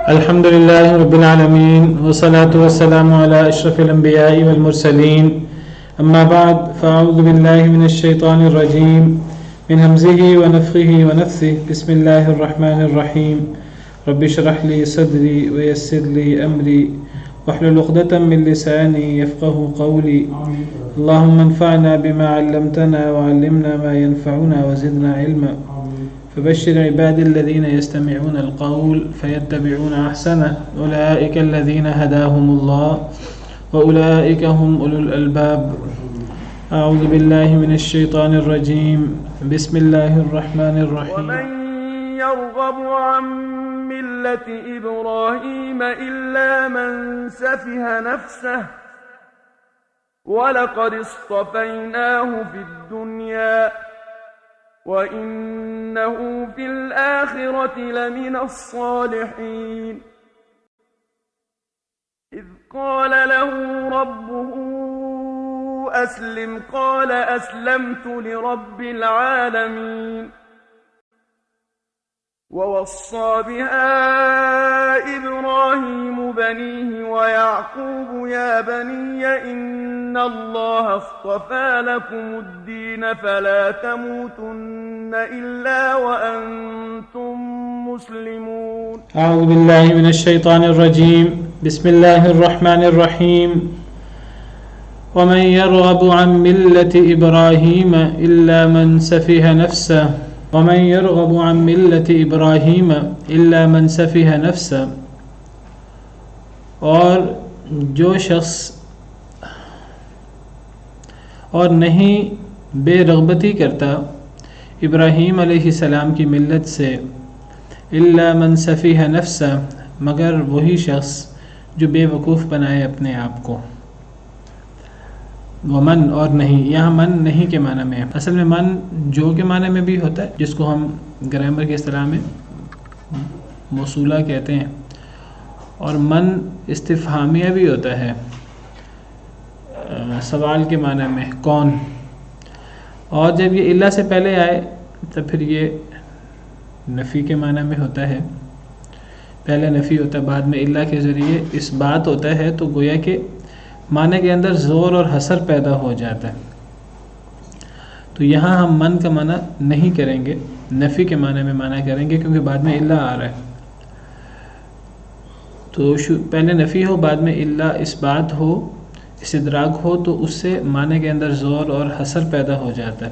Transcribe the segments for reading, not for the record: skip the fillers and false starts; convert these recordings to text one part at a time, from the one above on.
الحمد لله رب العالمين والصلاة والسلام على أشرف الأنبياء والمرسلين أما بعد فأعوذ بالله من الشيطان الرجيم من همزه ونفخه ونفثه بسم الله الرحمن الرحيم رب اشرح لي صدري ويسر لي أمري واحلل عقدة من لساني يفقه قولي اللهم انفعنا بما علمتنا وعلمنا ما ينفعنا وزدنا علما فبشر عبادي الذين يستمعون القول فيتبعون أحسنه أولئك الذين هداهم الله وأولئك هم أولو الألباب أعوذ بالله من الشيطان الرجيم بسم الله الرحمن الرحيم ومن يرغب عن ملة إبراهيم إلا من سفه نفسه ولقد اصطفيناه في الدنيا وَإِنَّهُ فِي الْآخِرَةِ لَمِنَ الصَّالِحِينَ إِذْ قَالَ لَهُ رَبُّهُ أَسْلِمْ قَالَ أَسْلَمْتُ لِرَبِّ الْعَالَمِينَ وَوَصَّى بِهَا إِبْرَاهِيمُ بَنِيهِ وَيَعْقُوبُ يَا بَنِيَّ إِنَّ اللَّهَ اصْطَفَى لَكُمُ الدِّينَ فَلَا تَمُوتُنَّ إِلَّا وَأَنْتُمْ مُسْلِمُونَ أعوذ بالله من الشيطان الرجيم بسم الله الرحمن الرحيم ومن يرغب عن ملة إبراهيم إلا من سفه نفسه ومن يرغب عن ملة إبراهيم إلا من سفه نفسه اور جو شخص اور نہیں بے رغبتی کرتا ابراہیم علیہ السلام کی ملت سے الا من سفیہ نفسہ مگر وہی شخص جو بے وقوف بنائے اپنے آپ کو. ومن اور نہیں، یہاں من نہیں کے معنی میں، اصل میں من جو کے معنی میں بھی ہوتا ہے جس کو ہم گرامر کے اصطلاح میں موصولہ کہتے ہیں، اور من استفہامیہ بھی ہوتا ہے سوال کے معنی میں کون، اور جب یہ الا سے پہلے آئے تو پھر یہ نفی کے معنی میں ہوتا ہے. پہلے نفی ہوتا ہے، بعد میں الا کے ذریعے اس بات ہوتا ہے، تو گویا کہ معنی کے اندر زور اور حسر پیدا ہو جاتا ہے. تو یہاں ہم من کا معنی نہیں کریں گے، نفی کے معنی میں معنی کریں گے، کیونکہ بعد میں الا آ رہا ہے. تو پہلے نفی ہو، بعد میں الا اس بات ہو، استدراک ہو، تو اس سے معنی کے اندر زور اور حسر پیدا ہو جاتا ہے.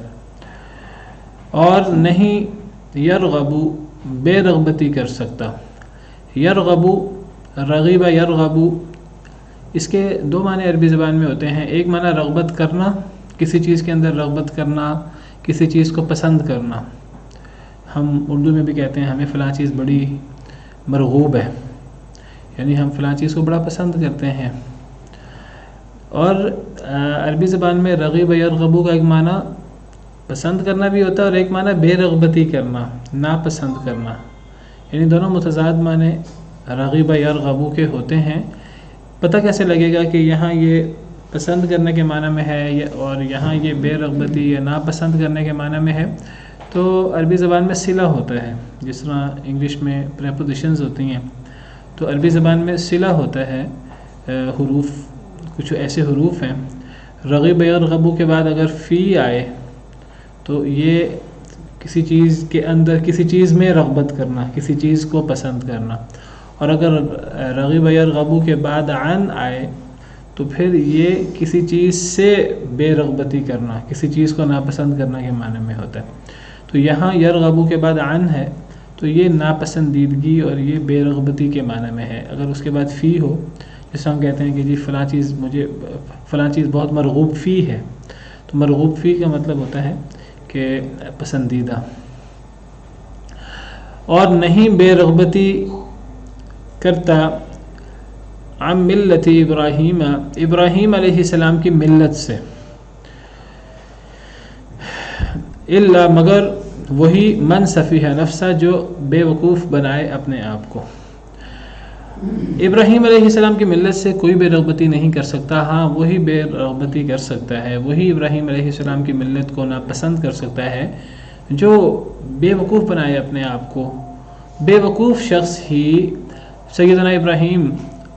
اور نہیں یرغبو بے رغبتی کر سکتا. یرغبو رغیب یرغبو، اس کے دو معنی عربی زبان میں ہوتے ہیں. ایک معنی رغبت کرنا، کسی چیز کے اندر رغبت کرنا، کسی چیز کو پسند کرنا. ہم اردو میں بھی کہتے ہیں ہمیں فلاں چیز بڑی مرغوب ہے، یعنی ہم فلاں چیز کو بڑا پسند کرتے ہیں. اور عربی زبان میں رغیب یرغبو کا ایک معنی پسند کرنا بھی ہوتا ہے، اور ایک معنی بے رغبتی کرنا، ناپسند کرنا. یعنی دونوں متضاد معنی رغیب یرغبو کے ہوتے ہیں. پتہ کیسے لگے گا کہ یہاں یہ پسند کرنے کے معنی میں ہے اور یہاں یہ بے رغبتی یا ناپسند کرنے کے معنی میں ہے؟ تو عربی زبان میں صلہ ہوتا ہے، جس طرح انگلش میں پریپوزیشنز ہوتی ہیں، تو عربی زبان میں صلہ ہوتا ہے. حروف کچھ ایسے حروف ہیں، رغیب یرغبو کے بعد اگر فی آئے تو یہ کسی چیز کے اندر کسی چیز میں رغبت کرنا، کسی چیز کو پسند کرنا. اور اگر رغیب یرغبو کے بعد عن آئے تو پھر یہ کسی چیز سے بے رغبتی کرنا، کسی چیز کو ناپسند کرنا کے معنی میں ہوتا ہے. تو یہاں یرغبو کے بعد عن ہے تو یہ ناپسندیدگی اور یہ بے رغبتی کے معنی میں ہے. اگر اس کے بعد فی ہو، جس ہم کہتے ہیں کہ جی فلاں چیز بہت مرغوب فی ہے، تو مرغوب فی کا مطلب ہوتا ہے کہ پسندیدہ. اور نہیں بے رغبتی کرتا عن ملت ابراہیم، ابراہیم علیہ السلام کی ملت سے، الا مگر وہی من سفیہ نفسہ جو بے وقوف بنائے اپنے آپ کو. ابراہیم علیہ السلام کی ملت سے کوئی بے رغبتی نہیں کر سکتا. ہاں وہی بے رغبتی کر سکتا ہے، وہی ابراہیم علیہ السلام کی ملت کو ناپسند کر سکتا ہے جو بے وقوف بنائے اپنے آپ کو. بے وقوف شخص ہی سیدنا ابراہیم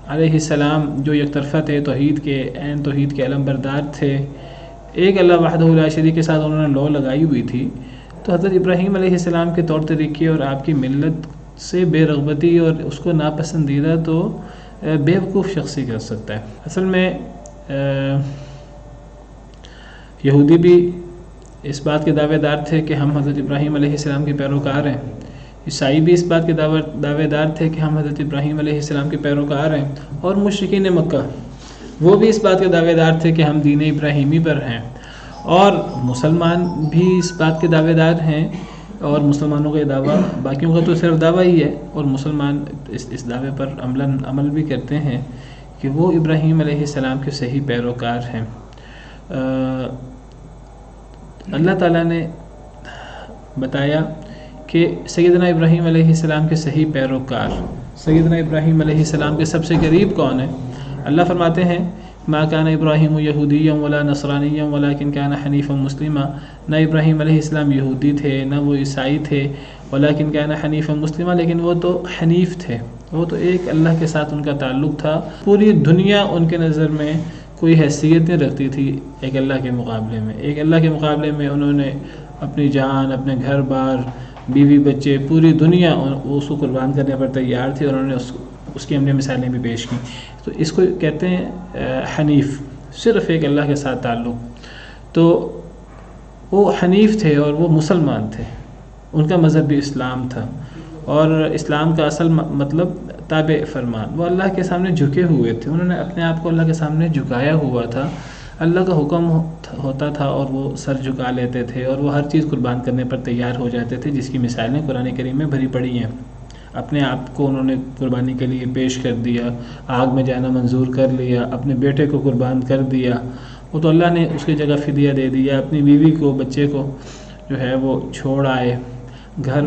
علیہ السلام جو یک طرفہ تھے، توحید کے عین توحید کے علم بردار تھے، ایک اللہ وحدہ لا شریک کے ساتھ انہوں نے لو لگائی ہوئی تھی، تو حضرت ابراہیم علیہ السلام کے طور طریقے اور آپ کی ملت سے بے رغبتی اور اس کو ناپسندیدہ تو بے وقوف شخص ہی کر سکتا ہے۔ اصل میں یہودی بھی اس بات کے دعوے دار تھے کہ ہم حضرت ابراہیم علیہ السلام کے پیروکار ہیں، عیسائی بھی اس بات کے دعوے دار تھے کہ ہم حضرت ابراہیم علیہ السلام کے پیروکار ہیں، اور مشرکین مکہ وہ بھی اس بات کے دعوے دار تھے کہ ہم دین ابراہیمی پر ہیں، اور مسلمان بھی اس بات کے دعوے دار ہیں، اور مسلمانوں کا یہ دعویٰ، باقیوں کا تو صرف دعویٰ ہی ہے، اور مسلمان اس دعوے پر عمل بھی کرتے ہیں کہ وہ ابراہیم علیہ السلام کے صحیح پیروکار ہیں۔ اللہ تعالیٰ نے بتایا کہ سیدنا ابراہیم علیہ السلام کے صحیح پیروکار، سیدنا ابراہیم علیہ السلام کے سب سے قریب کون ہیں؟ اللہ فرماتے ہیں ما کان ابراہیم یہودیا ولا نصرانیا ولکن کان حنیفا مسلما، نہ ابراہیم علیہ السلام یہودی تھے نہ وہ عیسائی تھے، ولکن کان حنیفا مسلما، لیکن وہ تو حنیف تھے، وہ تو ایک اللہ کے ساتھ ان کا تعلق تھا، پوری دنیا ان کے نظر میں کوئی حیثیت نہیں رکھتی تھی ایک اللہ کے مقابلے میں، ایک اللہ کے مقابلے میں انہوں نے اپنی جان، اپنے گھر بار، بیوی بچے، پوری دنیا اس کو قربان کرنے پر تیار تھی، اور انہوں نے اس کی ہم نے مثالیں بھی پیش کی۔ تو اس کو کہتے ہیں حنیف، صرف ایک اللہ کے ساتھ تعلق۔ تو وہ حنیف تھے اور وہ مسلمان تھے، ان کا مذہب بھی اسلام تھا، اور اسلام کا اصل مطلب تابع فرمان، وہ اللہ کے سامنے جھکے ہوئے تھے، انہوں نے اپنے آپ کو اللہ کے سامنے جھکایا ہوا تھا، اللہ کا حکم ہوتا تھا اور وہ سر جھکا لیتے تھے، اور وہ ہر چیز قربان کرنے پر تیار ہو جاتے تھے، جس کی مثالیں قرآن کریم میں بھری پڑی ہیں۔ اپنے آپ کو انہوں نے قربانی کے لیے پیش کر دیا، آگ میں جانا منظور کر لیا، اپنے بیٹے کو قربان کر دیا، وہ تو اللہ نے اس کی جگہ فدیہ دے دیا، اپنی بیوی کو، بچے کو جو ہے وہ چھوڑ آئے، گھر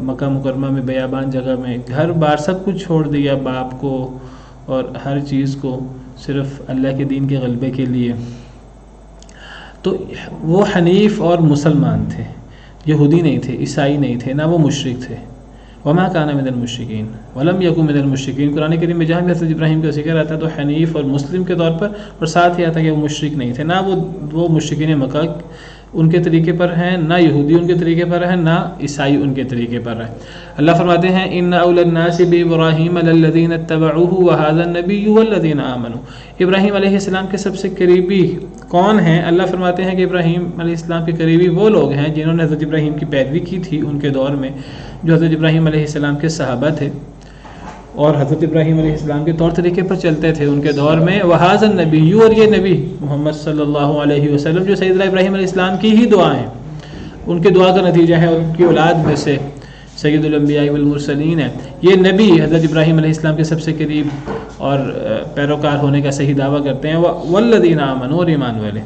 مکہ مکرمہ میں بیابان جگہ میں گھر بار سب کچھ چھوڑ دیا، باپ کو اور ہر چیز کو، صرف اللہ کے دین کے غلبے کے لیے۔ تو وہ حنیف اور مسلمان تھے، یہودی نہیں تھے، عیسائی نہیں تھے، نہ وہ مشرک تھے۔ وما کان من المشرکین ولم یکن من المشرکین، قرآن کریم میں جہاں بھی حضرت ابراہیم کا ذکر آتا ہے تو حنیف اور مسلم کے طور پر، اور ساتھ ہی آتا ہے کہ وہ مشرک نہیں تھے، نہ وہ مشرکین مکہ ان کے طریقے پر ہیں، نہ یہودی ان کے طریقے پر ہیں، نہ عیسائی ان کے طریقے پر ہیں۔ اللہ فرماتے ہیں ان اولى الناس بابراہیم للذین اتبعوه وهذا النبی والذین آمنوا، ابراہیم علیہ السلام کے سب سے قریبی کون ہیں؟ اللہ فرماتے ہیں کہ ابراہیم علیہ السلام کے قریبی وہ لوگ ہیں جنہوں نے حضرت ابراہیم کی پیروی کی تھی ان کے دور میں، جو حضرت ابراہیم علیہ السلام کے صحابہ تھے اور حضرت ابراہیم علیہ السلام کے طور طریقے پر چلتے تھے ان کے دور میں۔ وہذا النبی، اور یہ نبی محمد صلی اللہ علیہ وسلم جو سیدنا ابراہیم علیہ السلام کی ہی دعائیں، ان کے دعا کا نتیجہ ہے، ان کی اولاد میں سے سید الانبیاء والمرسلین ہے، یہ نبی حضرت ابراہیم علیہ السلام کے سب سے قریب اور پیروکار ہونے کا صحیح دعویٰ کرتے ہیں۔ والذین آمنوا، اور ایمان والے۔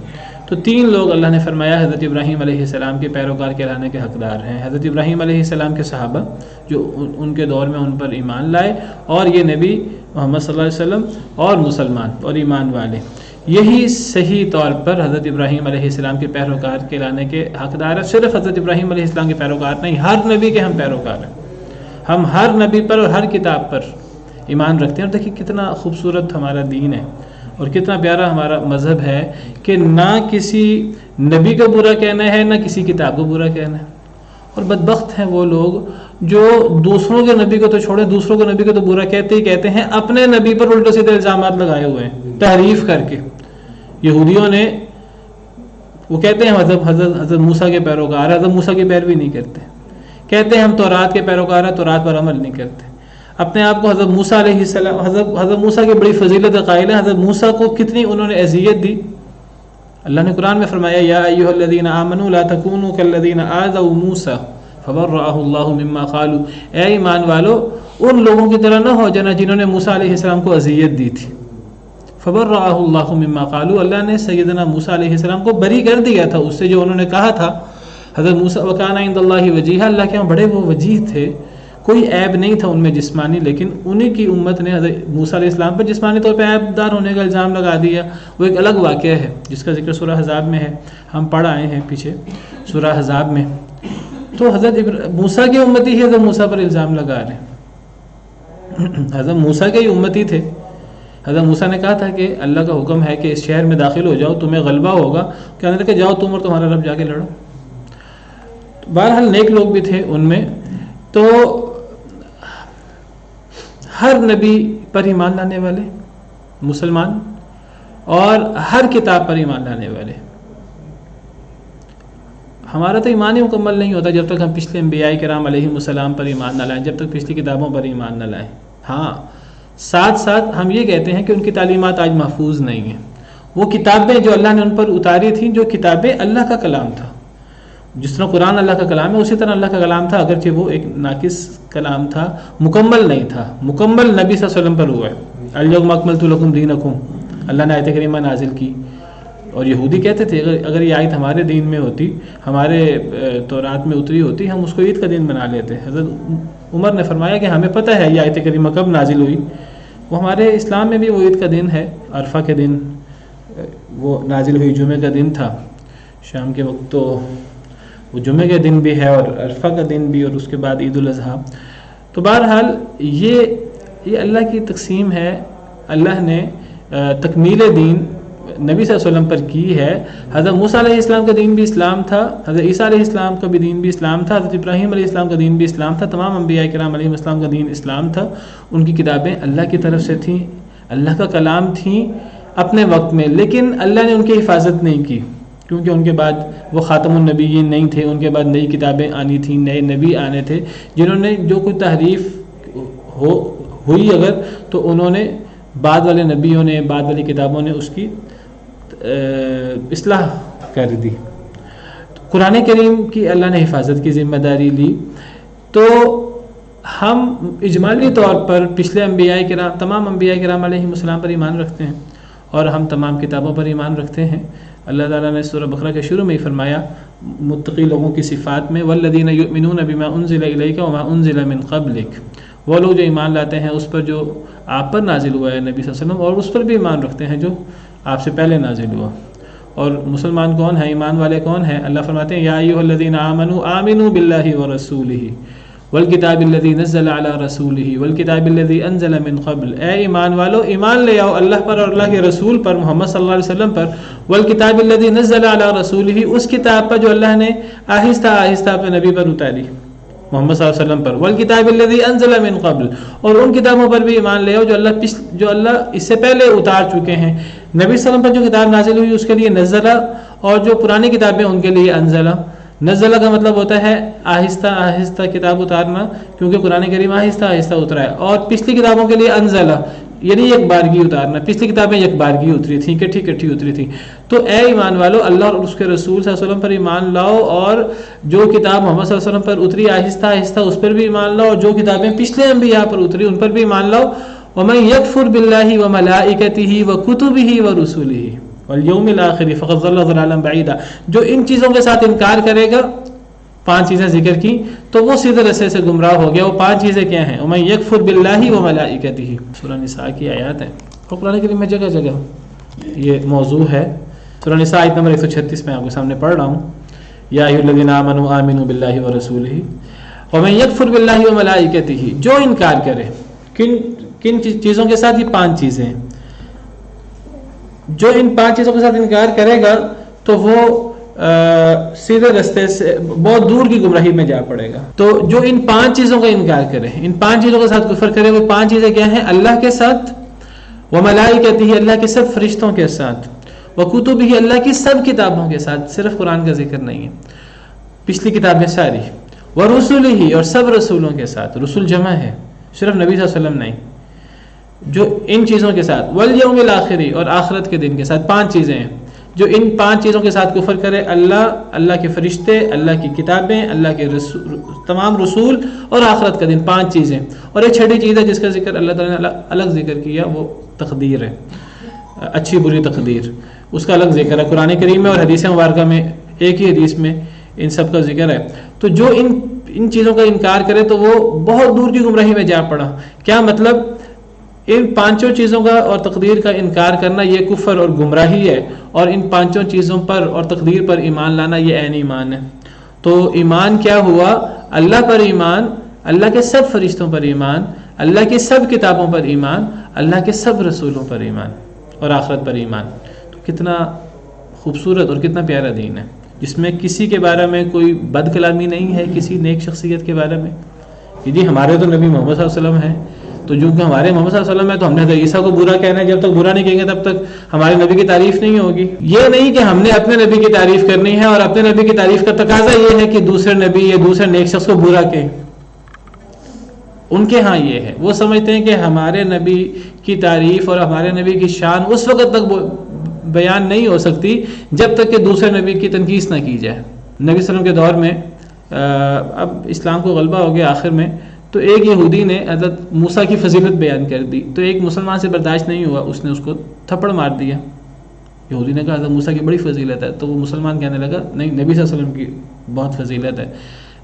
تو تین لوگ اللہ نے فرمایا حضرت ابراہیم علیہ السلام کے پیروکار کہلانے کے حقدار ہیں، حضرت ابراہیم علیہ السلام کے صحابہ جو ان کے دور میں ان پر ایمان لائے، اور یہ نبی محمد صلی اللہ علیہ وسلم، اور مسلمان اور ایمان والے، یہی صحیح طور پر حضرت ابراہیم علیہ السلام کے پیروکار کہلانے کے حقدار ہیں۔ صرف حضرت ابراہیم علیہ السلام کے پیروکار نہیں، ہر نبی کے ہم پیروکار ہیں، ہم ہر نبی پر اور ہر کتاب پر ایمان رکھتے ہیں۔ اور دیکھیے کتنا خوبصورت ہمارا دین ہے اور کتنا پیارا ہمارا مذہب ہے کہ نہ کسی نبی کا برا کہنا ہے، نہ کسی کتاب کو برا کہنا ہے۔ اور بدبخت ہیں وہ لوگ جو دوسروں کے نبی کو تو چھوڑے، دوسروں کے نبی کو تو برا کہتے ہی کہتے ہیں، اپنے نبی پر الٹے سیدھے الزامات لگائے ہوئے ہیں تحریف کر کے۔ یہودیوں نے وہ کہتے ہیں حضرت موسیٰ کے پیروکار ہیں، حضرت موسیٰ کی پیروی نہیں کرتے، کہتے ہیں ہم تورات کے پیروکار ہیں، تورات پر عمل نہیں کرتے، اپنے آپ کو حضرت موسیٰ علیہ السلام، حضرت موسیٰ کی بڑی فضیلت قائل ہیں۔ حضرت موسیٰ کو کتنی انہوں نے اذیت دی، اللہ نے قرآن میں فرمایا یا ایھا الذین آمنوا لا تکونوا کالذین آذوا موسیٰ فبرأہ اللہ مما قالوا، اے ایمان والو ان لوگوں کی طرح نہ ہو جانا جنہوں نے موسیٰ علیہ السلام کو اذیت دی تھی۔ فبرأہ اللہ مما قالوا، اللہ نے سیدنا موسیٰ علیہ السلام کو بری کر دیا تھا اس سے جو انہوں نے کہا تھا۔ حضرت موسیٰ وکان عند اللہ وجیہا، اللہ کے ہاں بڑے وہ وجیہ تھے، کوئی عیب نہیں تھا ان میں جسمانی، لیکن انہی کی امت نے حضرت موسیٰ علیہ السلام پر جسمانی طور پہ عیب دار ہونے کا الزام لگا دیا۔ وہ ایک الگ واقعہ ہے جس کا ذکر سورہ احزاب میں ہے، ہم پڑھ آئے ہیں پیچھے سورہ احزاب میں۔ تو حضرت موسیٰ کی امتی ہی حضرت موسیٰ پر الزام لگا رہے ہیں۔ حضرت موسیٰ کے ہی امتی تھے. حضرت موسیٰ نے کہا تھا کہ اللہ کا حکم ہے کہ اس شہر میں داخل ہو جاؤ, تمہیں غلبہ ہوگا. کہنے لگے جاؤ تم اور تمہارا رب جا کے لڑو. بہرحال نیک لوگ بھی تھے ان میں. تو ہر نبی پر ایمان لانے والے مسلمان اور ہر کتاب پر ایمان لانے والے. ہمارا تو ایمان ہی مکمل نہیں ہوتا جب تک ہم پچھلے انبیاء کرام علیہم السلام پر ایمان نہ لائیں, جب تک پچھلی کتابوں پر ایمان نہ لائیں. ہاں ساتھ ساتھ ہم یہ کہتے ہیں کہ ان کی تعلیمات آج محفوظ نہیں ہیں. وہ کتابیں جو اللہ نے ان پر اتاری تھیں, جو کتابیں اللہ کا کلام تھا, جس طرح قرآن اللہ کا کلام ہے اسی طرح اللہ کا کلام تھا, اگرچہ وہ ایک ناقص کلام تھا, مکمل نہیں تھا. مکمل نبی صلی اللہ علیہ وسلم پر ہوا ہے. الیوم اکملت لکم دینکم, اللہ نے آیت کریمہ نازل کی. اور یہودی کہتے تھے اگر یہ آیت ہمارے دین میں ہوتی, ہمارے تورات میں اتری ہوتی, ہم اس کو عید کا دن بنا لیتے. حضرت عمر نے فرمایا کہ ہمیں پتہ ہے یہ آیت کریمہ کب نازل ہوئی, وہ ہمارے اسلام میں بھی وہ عید کا دن ہے, عرفہ کے دن وہ نازل ہوئی, جمعے کا دن تھا شام کے وقت. تو وہ جمعے کا دن بھی ہے اور عرفہ کا دن بھی, اور اس کے بعد عید الاضحیٰ. تو بہرحال یہ اللہ کی تقسیم ہے. اللہ نے تکمیل دین نبی صلی اللہ علیہ وسلم پر کی ہے. حضرت موسیٰ علیہ السلام کا دین بھی اسلام تھا, حضرت عیسیٰ علیہ السلام کا بھی دین بھی اسلام تھا, حضرت ابراہیم علیہ السلام کا دین بھی اسلام تھا, تمام انبیاء کرام علیہ السلام کا دین اسلام تھا. ان کی کتابیں اللہ کی طرف سے تھیں, اللہ کا کلام تھیں اپنے وقت میں, لیکن اللہ نے ان کی حفاظت نہیں کی, کیونکہ ان کے بعد وہ خاتم النبیین نہیں تھے. ان کے بعد نئی کتابیں آنی تھیں, نئے نبی آنے تھے, جنہوں نے جو کوئی تحریف ہوئی اگر تو انہوں نے بعد والے نبیوں نے, بعد والی کتابوں نے اس کی اصلاح کر دی. قرآن کریم کی اللہ نے حفاظت کی ذمہ داری لی. تو ہم اجمالی طور پر پچھلے انبیاء کرام, تمام انبیاء کرام علیہم السلام پر ایمان رکھتے ہیں, اور ہم تمام کتابوں پر ایمان رکھتے ہیں. اللہ تعالیٰ نے سورہ بقرہ کے شروع میں ہی فرمایا متقی لوگوں کی صفات میں, والذین یؤمنون بما انزل الیک وما انزل من قبلک, وہ لوگ جو ایمان لاتے ہیں اس پر جو آپ پر نازل ہوا ہے نبی صلی اللہ علیہ وسلم, اور اس پر بھی ایمان رکھتے ہیں جو آپ سے پہلے نازل ہوا. اور مسلمان کون ہیں, ایمان والے کون ہیں؟ اللہ فرماتے ہیں یا ایھا الذین آمنوا آمنوا باللہ ورسولہ والکتاب الذی نزل علی رسولہ والکتاب الذی انزل من قبل. اے ایمان والو, ایمان لے آؤ اللہ پر اور اللہ کے رسول پر, محمد صلی اللہ علیہ وسلم پر. والکتاب الذی نزل علی رسولہ, اس کتاب پر جو اللہ نے آہستہ آہستہ اپنے نبی پر اتاری, محمد صلی اللہ علیہ وسلم پر. والکتاب الذی انزل من قبل, اور ان کتابوں پر بھی ایمان لے آؤ جو اللہ اس سے پہلے اتار چکے ہیں. نبی صلی اللہ علیہ وسلم پر جو کتاب نازل ہوئی اس کے لیے نزلہ, اور جو پرانی کتابیں ان کے لیے انزلہ. نزلہ کا مطلب ہوتا ہے آہستہ آہستہ کتاب اتارنا, کیونکہ قرآن کریم آہستہ آہستہ اترا ہے. اور پچھلی کتابوں کے لیے انزلہ یعنی ایک بارگی اتارنا, پچھلی کتابیں ایک بارگی اتری تھیں, کٹھی اتری تھیں. تو اے ایمان والو, اللہ اور اس کے رسول صلی اللہ علیہ وسلم پر ایمان لاؤ, اور جو کتاب محمد صلی اللہ علیہ وسلم پر اتری آہستہ آہستہ اس پر بھی ایمان لاؤ, اور جو کتابیں پچھلے انبیاء پر اتری ان پر بھی ایمان لاؤ. وَمَن يَكْفُرْ بِاللَّهِ وَمَلَائِكَتِهِ وَكُتُبِهِ وَرُسُلِهِ وَالْيَوْمِ الْآخِرِ فَقَدْ ضَلَّ ضَلَالًا بَعِيدًا. جو ان چیزوں کے ساتھ انکار کرے گا, 5 چیزیں ذکر کی, تو وہ سیدھے رستے سے گمراہ ہو گیا. وہ 5 چیزیں کیا ہیں؟ وَمَن يَكْفُرْ بِاللَّهِ وَمَلَائِكَتِهِ, سورہ نساء کی آیات ہیں, اور قرآن کریم میں جگہ جگہ یہ موضوع ہے. سورہ نساء آیت نمبر 136 میں آپ کے سامنے پڑھ رہا ہوں. یا ایھا الذین آمنوا آمنوا باللہ ورسولہ ومن یکفر باللہ وملائکتہ, جو انکار کرے, کن چیزوں کے ساتھ؟ یہ 5 چیزیں ہیں. جو ان 5 چیزوں کے ساتھ انکار کرے گا تو وہ سیدھے رستے سے بہت دور کی گمراہی میں جا پڑے گا. تو جو ان 5 چیزوں کا انکار کرے, ان 5 چیزوں کے ساتھ کفر کرے, وہ 5 چیزیں کیا ہیں؟ اللہ کے ساتھ, وملائکتہ, اللہ کے سب فرشتوں کے ساتھ, وکتبہ, اللہ کی سب کتابوں کے ساتھ, صرف قرآن کا ذکر نہیں ہے, پچھلی کتابیں ساری, ورسولہ, اور سب رسولوں کے ساتھ, رسول جمع ہے, صرف نبی صلی اللہ علیہ وسلم نہیں, جو ان چیزوں کے ساتھ, والیوم الآخر, اور آخرت کے دن کے ساتھ. 5 چیزیں ہیں. جو ان 5 چیزوں کے ساتھ کفر کرے, اللہ کے فرشتے, اللہ کی کتابیں, اللہ کے تمام رسول اور آخرت کا دن, 5 چیزیں. اور ایک چھٹی چیز ہے جس کا ذکر اللہ تعالیٰ نے الگ ذکر کیا, وہ تقدیر ہے, اچھی بری تقدیر, اس کا الگ ذکر ہے قرآن کریم میں اور حدیث مبارکہ میں. ایک ہی حدیث میں ان سب کا ذکر ہے. تو جو ان چیزوں کا انکار کرے تو وہ بہت دور کی گمراہی میں جا پڑا. کیا مطلب؟ ان 5 چیزوں کا اور تقدیر کا انکار کرنا یہ کفر اور گمراہی ہے, اور ان 5 چیزوں پر اور تقدیر پر ایمان لانا یہ عین ایمان ہے. تو ایمان کیا ہوا؟ اللہ پر ایمان, اللہ کے سب فرشتوں پر ایمان, اللہ کی سب کتابوں پر ایمان، اللہ کے سب رسولوں پر ایمان اور آخرت پر ایمان. تو کتنا خوبصورت اور کتنا پیارا دین ہے، جس میں کسی کے بارے میں کوئی بد کلامی نہیں ہے، کسی نیک شخصیت کے بارے میں کہ جی ہمارے تو نبی محمد صلی اللہ علیہ وسلم ہیں، تو جو کہ ہمارے محمد صلی اللہ علیہ وسلم ہے تو ہم نے حضرت عیسیٰ کو برا کہنا ہے، جب تک برا نہیں کہیں گے تب تک ہمارے نبی کی تعریف نہیں ہوگی. یہ نہیں کہ ہم نے اپنے نبی کی تعریف کرنی ہے اور اپنے نبی کی تعریف کا تقاضا یہ ہے کہ دوسرے نبی یا دوسرے نیک شخص کو برا کہیں. ان کے ہاں یہ ہے، وہ سمجھتے ہیں کہ ہمارے نبی کی تعریف اور ہمارے نبی کی شان اس وقت تک بیان نہیں ہو سکتی جب تک کہ دوسرے نبی کی تنقیص نہ کی جائے. نبی صلی اللہ علیہ وسلم کے دور میں اب اسلام کو غلبہ ہو گیا آخر میں، تو ایک یہودی نے حضرت موسیٰ کی فضیلت بیان کر دی، تو ایک مسلمان سے برداشت نہیں ہوا، اس نے اس کو تھپڑ مار دیا. یہودی نے کہا حضرت موسیٰ کی بڑی فضیلت ہے، تو وہ مسلمان کہنے لگا نہیں، نبی صلی اللہ علیہ وسلم کی بہت فضیلت ہے.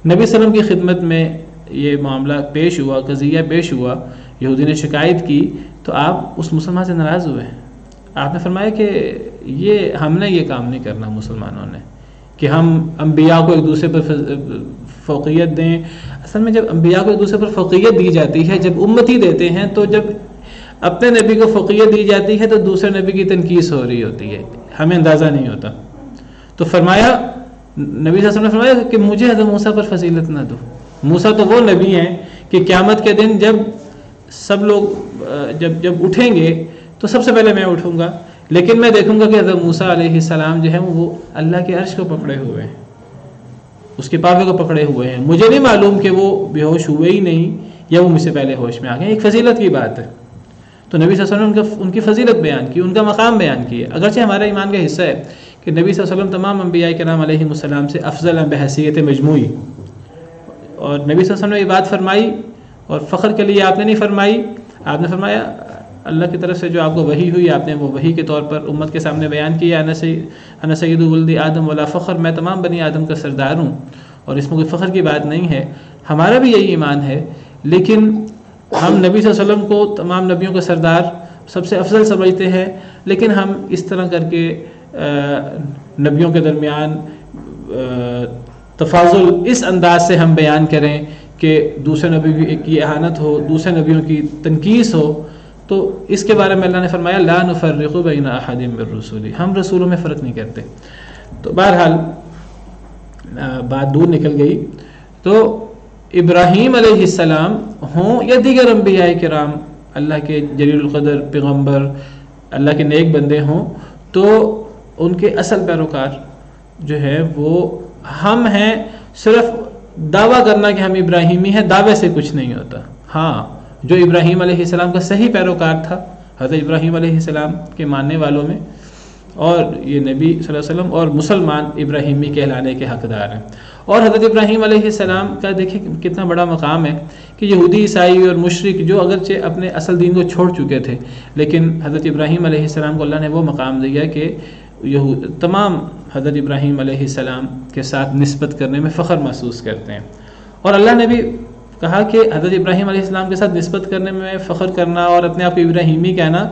نبی صلی اللہ علیہ وسلم کی خدمت میں یہ معاملہ پیش ہوا، قضیہ پیش ہوا، یہودی نے شکایت کی، تو آپ اس مسلمان سے ناراض ہوئے. آپ نے فرمایا کہ یہ ہم نے یہ کام نہیں کرنا مسلمانوں نے کہ ہم انبیاء کو ایک دوسرے پر فوقیت دیں. اصل میں جب انبیاء کو ایک دوسرے پر فوقیت دی جاتی ہے، جب امتی دیتے ہیں، تو جب اپنے نبی کو فوقیت دی جاتی ہے تو دوسرے نبی کی تنقیص ہو رہی ہوتی ہے، ہمیں اندازہ نہیں ہوتا. تو فرمایا، نبی صلی اللہ علیہ وسلم نے فرمایا کہ مجھے حضرت موسیٰ پر فضیلت نہ دو. موسیٰ تو وہ نبی ہیں کہ قیامت کے دن جب سب لوگ جب اٹھیں گے تو سب سے پہلے میں اٹھوں گا، لیکن میں دیکھوں گا کہ حضرت موسیٰ علیہ السلام جو ہے وہ اللہ کے عرش کو پکڑے ہوئے ہیں، اس کے پاوے کو پکڑے ہوئے ہیں. مجھے نہیں معلوم کہ وہ بے ہوش ہوئے ہی نہیں یا وہ مجھ سے پہلے ہوش میں آ گئے. ایک فضیلت کی بات ہے. تو نبی صلی اللہ علیہ وسلم نے ان کی فضیلت بیان کی، ان کا مقام بیان کیا. اگرچہ ہمارے ایمان کا حصہ ہے کہ نبی صلی اللہ علیہ وسلم تمام انبیاء کرام علیہ السلام سے افضل ہیں بحیثیت مجموعی، اور نبی صلی اللہ علیہ وسلم نے یہ بات فرمائی اور فخر کے لیے آپ نے نہیں فرمائی. آپ نے فرمایا اللہ کی طرف سے جو آپ کو وحی ہوئی، آپ نے وہ وحی کے طور پر امت کے سامنے بیان کیا. انا سید ولد آدم ولا فخر، میں تمام بنی آدم کا سردار ہوں اور اس میں کوئی فخر کی بات نہیں ہے. ہمارا بھی یہی ایمان ہے، لیکن ہم نبی صلی اللہ علیہ وسلم کو تمام نبیوں کا سردار سب سے افضل سمجھتے ہیں، لیکن ہم اس طرح کر کے نبیوں کے درمیان تفاضل اس انداز سے ہم بیان کریں کہ دوسرے نبی کی اہانت ہو، دوسرے نبیوں کی تنقیص ہو، تو اس کے بارے میں اللہ نے فرمایا لا نفرق بین احد من رسولی، ہم رسولوں میں فرق نہیں کرتے. تو بہرحال بات دور نکل گئی. تو ابراہیم علیہ السلام ہوں یا دیگر انبیاء کرام، اللہ کے جلیل القدر پیغمبر، اللہ کے نیک بندے ہوں، تو ان کے اصل پیروکار جو ہے وہ ہم ہیں. صرف دعویٰ کرنا کہ ہم ابراہیمی ہیں، دعوے سے کچھ نہیں ہوتا. ہاں، جو ابراہیم علیہ السلام کا صحیح پیروکار تھا، حضرت ابراہیم علیہ السلام کے ماننے والوں میں، اور یہ نبی صلی اللہ علیہ وسلم اور مسلمان ابراہیمی کہلانے کے حقدار ہیں. اور حضرت ابراہیم علیہ السلام کا دیکھیں کتنا بڑا مقام ہے کہ یہودی، عیسائی اور مشرک جو اگرچہ اپنے اصل دین کو چھوڑ چکے تھے، لیکن حضرت ابراہیم علیہ السلام کو اللہ نے وہ مقام دیا کہ تمام حضرت ابراہیم علیہ السلام کے ساتھ نسبت کرنے میں فخر محسوس کرتے ہیں. اور اللہ نے بھی کہا کہ حضرت ابراہیم علیہ السلام کے ساتھ نسبت کرنے میں فخر کرنا اور اپنے آپ کو ابراہیمی کہنا،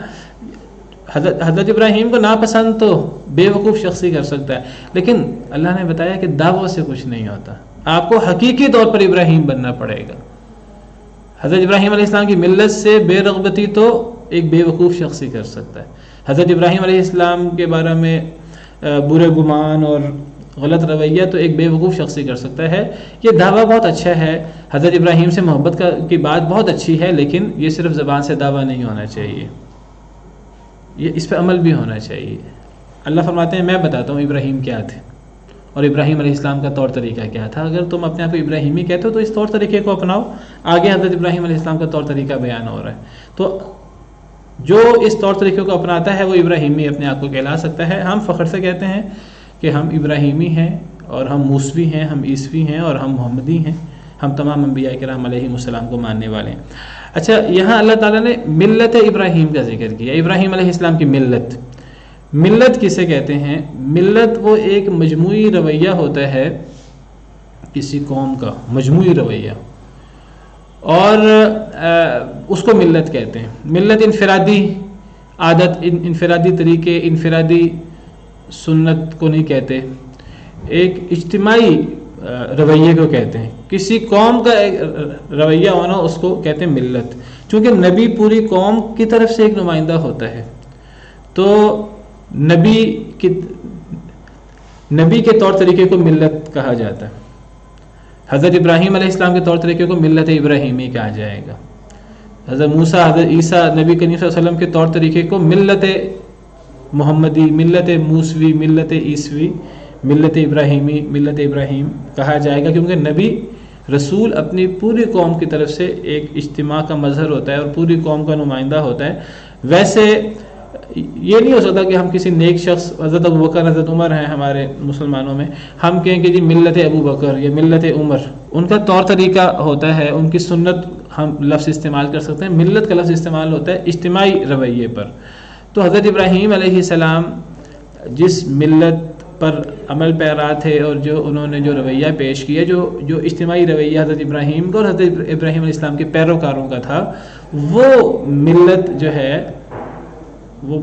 حضرت ابراہیم کو ناپسند تو بے وقوف شخص ہی کر سکتا ہے، لیکن اللہ نے بتایا کہ دعووں سے کچھ نہیں ہوتا، آپ کو حقیقی طور پر ابراہیم بننا پڑے گا. حضرت ابراہیم علیہ السلام کی ملت سے بے رغبتی تو ایک بے وقوف شخص ہی کر سکتا ہے. حضرت ابراہیم علیہ السلام کے بارے میں برے گمان اور غلط رویہ تو ایک بے وقوف شخص ہی کر سکتا ہے. یہ دعویٰ بہت اچھا ہے، حضرت ابراہیم سے محبت کی بات بہت اچھی ہے، لیکن یہ صرف زبان سے دعویٰ نہیں ہونا چاہیے، یہ اس پہ عمل بھی ہونا چاہیے. اللہ فرماتے ہیں میں بتاتا ہوں ابراہیم کیا تھے اور ابراہیم علیہ السلام کا طور طریقہ کیا تھا. اگر تم اپنے آپ کو ابراہیمی کہتے ہو تو اس طور طریقے کو اپناؤ. آگے حضرت ابراہیم علیہ السلام کا طور طریقہ بیان ہو رہا ہے. تو جو اس طور طریقے کو اپناتا ہے وہ ابراہیمی اپنے آپ کو کہلا سکتا ہے. ہم فخر سے کہتے ہیں کہ ہم ابراہیمی ہیں اور ہم موسوی ہیں، ہم عیسوی ہیں اور ہم محمدی ہیں. ہم تمام انبیاء کرام علیہ السلام کو ماننے والے ہیں. اچھا، یہاں اللہ تعالیٰ نے ملت ابراہیم کا ذکر کیا. ابراہیم علیہ السلام کی ملت، ملت کسے کہتے ہیں؟ ملت وہ ایک مجموعی رویہ ہوتا ہے کسی قوم کا، مجموعی رویہ، اور اس کو ملت کہتے ہیں. ملت انفرادی عادت، انفرادی طریقے، انفرادی سنت کو نہیں کہتے. ایک اجتماعی رویے کو کہتے ہیں. کسی قوم کا ایک رویہ ہونا اس کو کہتے ہیں ملت. چونکہ نبی پوری قوم کی طرف سے ایک نمائندہ ہوتا ہے تو نبی کے طور طریقے کو ملت کہا جاتا ہے. حضرت ابراہیم علیہ السلام کے طور طریقے کو ملت ابراہیمی کہا جائے گا. حضرت موسیٰ، حضرت عیسیٰ، نبی کریم صلی اللہ علیہ وسلم کے طور طریقے کو ملت محمدی، ملت موسوی، ملت عیسوی، ملت ابراہیمی، ملت ابراہیم کہا جائے گا. کیونکہ نبی رسول اپنی پوری قوم کی طرف سے ایک اجتماع کا مظہر ہوتا ہے اور پوری قوم کا نمائندہ ہوتا ہے. ویسے یہ نہیں ہو سکتا کہ ہم کسی نیک شخص، حضرت ابو بکر، حضرت عمر ہیں ہمارے مسلمانوں میں، ہم کہیں کہ جی ملت ابو بکر یا ملت عمر. ان کا طور طریقہ ہوتا ہے، ان کی سنت ہم لفظ استعمال کر سکتے ہیں. ملت کا لفظ استعمال ہوتا ہے اجتماعی رویے پر. تو حضرت ابراہیم علیہ السلام جس ملت پر عمل پیرا تھے اور جو انہوں نے جو رویہ پیش کیا، جو اجتماعی رویہ حضرت ابراہیم کا اور حضرت ابراہیم علیہ السلام کے پیروکاروں کا تھا، وہ ملت جو ہے وہ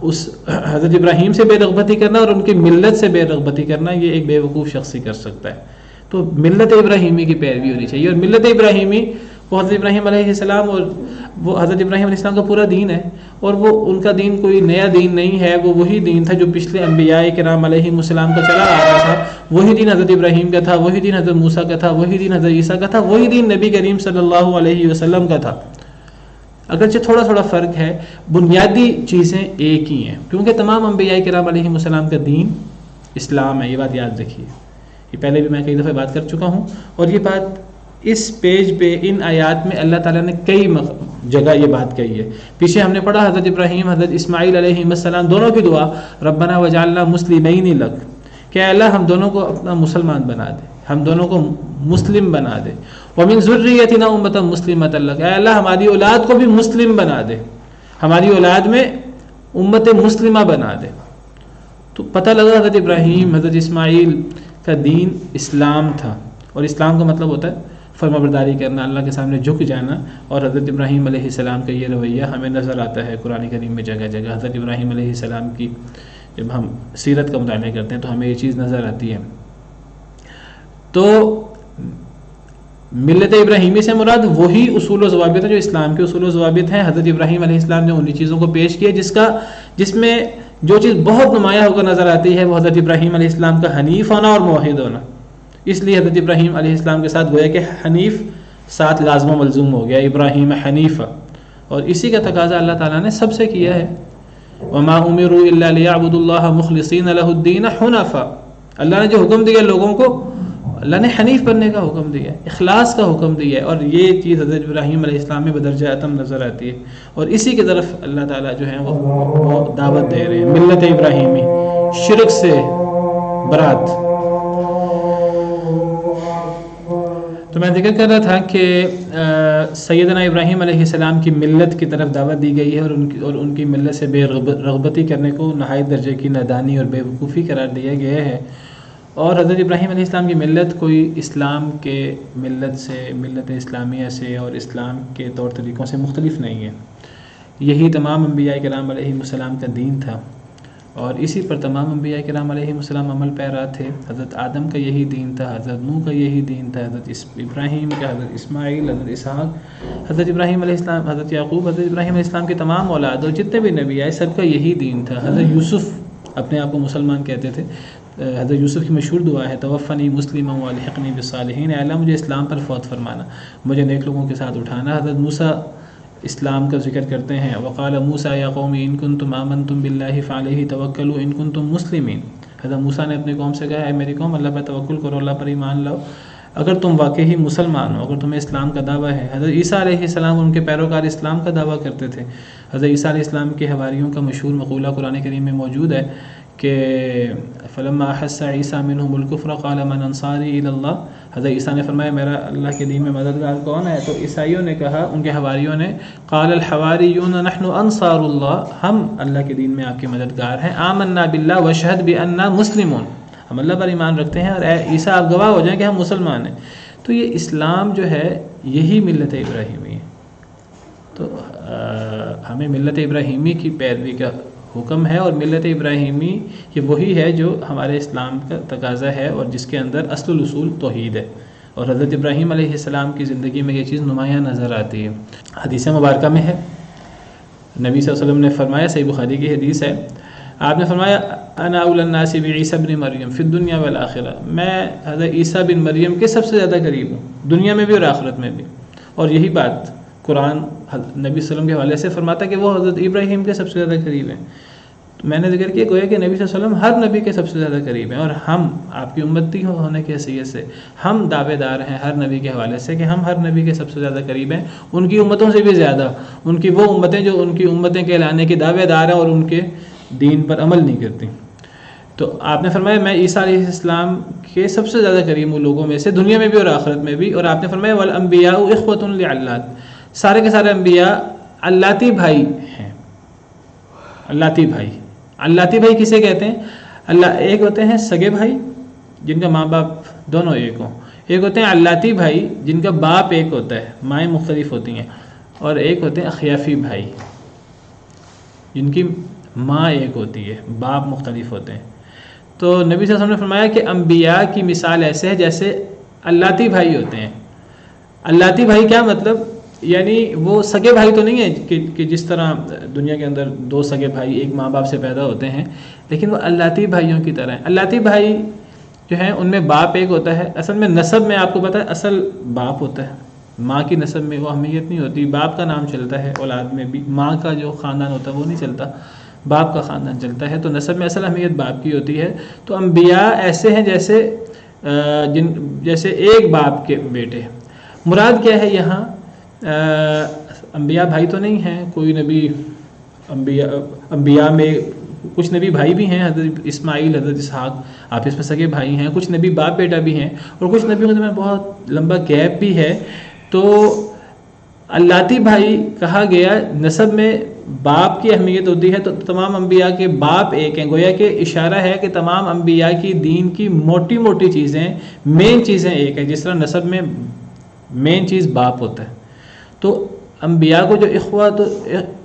اس حضرت ابراہیم سے بے رغبتی کرنا اور ان کی ملت سے بے رغبتی کرنا، یہ ایک بے وقوف شخص ہی کر سکتا ہے. تو ملت ابراہیمی کی پیروی ہونی چاہیے. اور ملت ابراہیمی وہ حضرت ابراہیم علیہ السلام اور وہ حضرت ابراہیم علیہ السلام کا پورا دین ہے، اور وہ ان کا دین کوئی نیا دین نہیں ہے. وہ وہی دین تھا جو پچھلے انبیاء کرام علیہ السلام کا چلا آ رہا تھا. وہی دین حضرت ابراہیم کا تھا، وہی دین حضرت موسیٰ کا تھا، وہی دین حضرت عیسیٰ کا تھا، وہی دین نبی کریم صلی اللہ علیہ وسلم کا تھا. اگرچہ تھوڑا تھوڑا فرق ہے، بنیادی چیزیں ایک ہی ہیں. کیونکہ تمام انبیاء کرام علیہ السلام کا دین اسلام ہے. یہ بات یاد رکھیے. یہ پہلے بھی میں کئی دفعہ بات کر چکا ہوں، اور یہ بات اس پیج پہ ان آیات میں اللہ تعالیٰ نے کئی جگہ یہ بات کہی ہے. پیچھے ہم نے پڑھا حضرت ابراہیم، حضرت اسماعیل علیہ السلام دونوں کی دعا، ربنا وجعلنا مسلمین لک، کہ اللہ ہم دونوں کو اپنا مسلمان بنا دے، ہم دونوں کو مسلم بنا دے. ومن ذریتنا امۃ مسلمۃ لک، اے اللہ ہماری اولاد کو بھی مسلم بنا دے، ہماری اولاد میں امت مسلمہ بنا دے. تو پتہ لگا حضرت ابراہیم، حضرت اسماعیل کا دین اسلام تھا، اور اسلام کا مطلب ہوتا ہے فرما برداری کرنا، اللہ کے سامنے جھک جانا. اور حضرت ابراہیم علیہ السلام کا یہ رویہ ہمیں نظر آتا ہے قرآن کریم میں جگہ جگہ. حضرت ابراہیم علیہ السلام کی جب ہم سیرت کا مطالعہ کرتے ہیں تو ہمیں یہ چیز نظر آتی ہے. تو ملت ابراہیمی سے مراد وہی اصول و ضوابط ہیں جو اسلام کے اصول و ضوابط ہیں. حضرت ابراہیم علیہ السلام نے انہی چیزوں کو پیش کیا جس میں جو چیز بہت نمایاں ہو کر نظر آتی ہے وہ حضرت ابراہیم علیہ السلام کا حنیف ہونا اور موحد ہونا. اس لیے حضرت ابراہیم علیہ السلام کے ساتھ گویا کہ حنیف ساتھ لازم و ملزوم ہو گیا، ابراہیم حنیفہ. اور اسی کا تقاضا اللہ تعالیٰ نے سب سے کیا ہے، وما امروا الا ليعبدوا الله مخلصين له الدين حنفاء. اللہ نے جو حکم دیا لوگوں کو، اللہ نے حنیف بننے کا حکم دیا، اخلاص کا حکم دیا ہے. اور یہ چیز حضرت ابراہیم علیہ السلام میں بدرجہ اتم نظر آتی ہے، اور اسی کی طرف اللہ تعالیٰ جو ہے وہ دعوت دے رہے ہیں. ملت ابراہیمی، شرک سے برات. تو میں ذکر کر رہا تھا کہ سیدنا ابراہیم علیہ السلام کی ملت کی طرف دعوت دی گئی ہے، اور ان کی ملت سے بے رغبتی کرنے کو نہایت درجے کی نادانی اور بے وقوفی قرار دیا گیا ہے. اور حضرت ابراہیم علیہ السلام کی ملت کوئی اسلام کے ملت سے، ملت اسلامیہ سے اور اسلام کے طور طریقوں سے مختلف نہیں ہے. یہی تمام انبیاء کرام علیہ السلام کا دین تھا، اور اسی پر تمام انبیاء کرام علیہ السلام عمل پیرا تھے. حضرت آدم کا یہی دین تھا، حضرت نوح کا یہی دین تھا، حضرت ابراہیم کا، حضرت اسماعیل، حضرت اسحاق، حضرت ابراہیم علیہ السلام، حضرت یعقوب، حضرت ابراہیم علیہ السلام کے تمام اولاد اور جتنے بھی نبی آئے سب کا یہی دین تھا. حضرت یوسف اپنے آپ کو مسلمان کہتے تھے. حضرت یوسف کی مشہور دعا ہے توفنی مسلما والحقنی بالصالحین، اے اللہ مجھے اسلام پر فوت فرمانا، مجھے نیک لوگوں کے ساتھ اٹھانا. حضرت موسیٰ اسلام کا ذکر کرتے ہیں، وقال موسیٰ یا قوم ان کنتم آمنتم باللہ فعلیہ توکلوا ان کنتم مسلمین. حضرت موسیٰ نے اپنی قوم سے کہا اے میری قوم، اللہ پر توکل کرو، اللہ پر ایمان لاؤ اگر تم واقعی مسلمان ہو، اگر تمہیں اسلام کا دعویٰ ہے. حضرت عیسیٰ علیہ السلام اور ان کے پیروکار اسلام کا دعویٰ کرتے تھے. حضرت عیسیٰ علیہ السلام کے حواریوں کا مشہور مقولہ قرآن کریم میں موجود ہے کہ فلما احس عیسیٰ منہم الکفر قال من انصاری الی اللہ. حضرت عیسیٰ نے فرمایا میرا اللہ کے دین میں مددگار کون ہے؟ تو عیسائیوں نے کہا، ان کے حواریوں نے، قال الحواریون نحن انصار اللہ، ہم اللہ کے دین میں آپ کے مددگار ہیں. آمنا باللہ واشہد بأننا مسلمون، ہم اللہ پر ایمان رکھتے ہیں اور اے عیسیٰ آپ گواہ ہو جائیں کہ ہم مسلمان ہیں. تو یہ اسلام جو ہے یہی ملت ابراہیمی ہے. تو ہمیں ملت ابراہیمی کی پیروی کا حکم ہے، اور ملت ابراہیمی یہ وہی ہے جو ہمارے اسلام کا تقاضا ہے اور جس کے اندر اصل الاصول توحید ہے، اور حضرت ابراہیم علیہ السلام کی زندگی میں یہ چیز نمایاں نظر آتی ہے۔ حدیث مبارکہ میں ہے، نبی صلی اللہ علیہ وسلم نے فرمایا، صحیح بخاری کی حدیث ہے، آپ نے فرمایا انا اول الناس بعیسی بن مریم فی الدنیا والآخرہ، میں حضرت عیسیٰ بن مریم کے سب سے زیادہ قریب ہوں، دنیا میں بھی اور آخرت میں بھی۔ اور یہی بات قرآن نبی صلی اللہ علیہ وسلم کے حوالے سے فرماتا ہے کہ وہ حضرت ابراہیم کے سب سے زیادہ قریب ہیں۔ میں نے ذکر کیا گویا کہ نبی صلی اللہ علیہ وسلم ہر نبی کے سب سے زیادہ قریب ہیں، اور ہم آپ کی امتی ہونے کی حیثیت سے ہم دعوے دار ہیں ہر نبی کے حوالے سے کہ ہم ہر نبی کے سب سے زیادہ قریب ہیں، ان کی امتوں سے بھی زیادہ، ان کی وہ امتیں جو ان کی امتیں کہلانے کے دعوے دار ہیں اور ان کے دین پر عمل نہیں کرتی۔ تو آپ نے فرمایا میں عیسیٰ علیہ السلام کے سب سے زیادہ قریب ہوں لوگوں میں سے، دنیا میں بھی اور آخرت میں بھی۔ اور آپ نے فرمایا والانبیاء اخوۃ لعلات، سارے کے سارے انبیاء علاتی بھائی ہیں۔ علاتی بھائی، علاتی بھائی کسے کہتے ہیں؟ اللہ ایک ہوتے ہیں سگے بھائی جن کا ماں باپ دونوں ایک ہوں، ایک ہوتے ہیں علاتی بھائی جن کا باپ ایک ہوتا ہے، مائیں مختلف ہوتی ہیں، اور ایک ہوتے ہیں اخیافی بھائی جن کی ماں ایک ہوتی ہے، باپ مختلف ہوتے ہیں۔ تو نبی صلی اللہ علیہ وسلم نے فرمایا کہ انبیاء کی مثال ایسے ہے جیسے علاتی بھائی ہوتے ہیں۔ علاتی بھائی کیا مطلب؟ یعنی وہ سگے بھائی تو نہیں ہے کہ جس طرح دنیا کے اندر دو سگے بھائی ایک ماں باپ سے پیدا ہوتے ہیں، لیکن وہ علاتی بھائیوں کی طرح ہیں۔ علاتی بھائی جو ہیں ان میں باپ ایک ہوتا ہے، اصل میں نسب میں آپ کو پتہ ہے اصل باپ ہوتا ہے، ماں کی نسب میں وہ اہمیت نہیں ہوتی، باپ کا نام چلتا ہے اولاد میں بھی، ماں کا جو خاندان ہوتا ہے وہ نہیں چلتا، باپ کا خاندان چلتا ہے، تو نسب میں اصل اہمیت باپ کی ہوتی ہے۔ تو انبیاء ایسے ہیں جیسے ایک باپ کے بیٹے۔ مراد کیا ہے یہاں؟ انبیاء بھائی تو نہیں ہیں، کوئی نبی انبیاء میں کچھ نبی بھائی بھی ہیں، حضرت اسماعیل، حضرت اسحاق آپس میں سگے بھائی ہیں، کچھ نبی باپ بیٹا بھی ہیں، اور کچھ نبیوں میں بہت لمبا گیپ بھی ہے۔ تو علاتی بھائی کہا گیا، نسب میں باپ کی اہمیت ہوتی ہے، تو تمام انبیاء کے باپ ایک ہیں، گویا کہ اشارہ ہے کہ تمام انبیاء کی دین کی موٹی موٹی چیزیں، مین چیزیں ایک ہیں، جس طرح نسب میں مین چیز باپ ہوتا ہے۔ تو انبیاء کو جو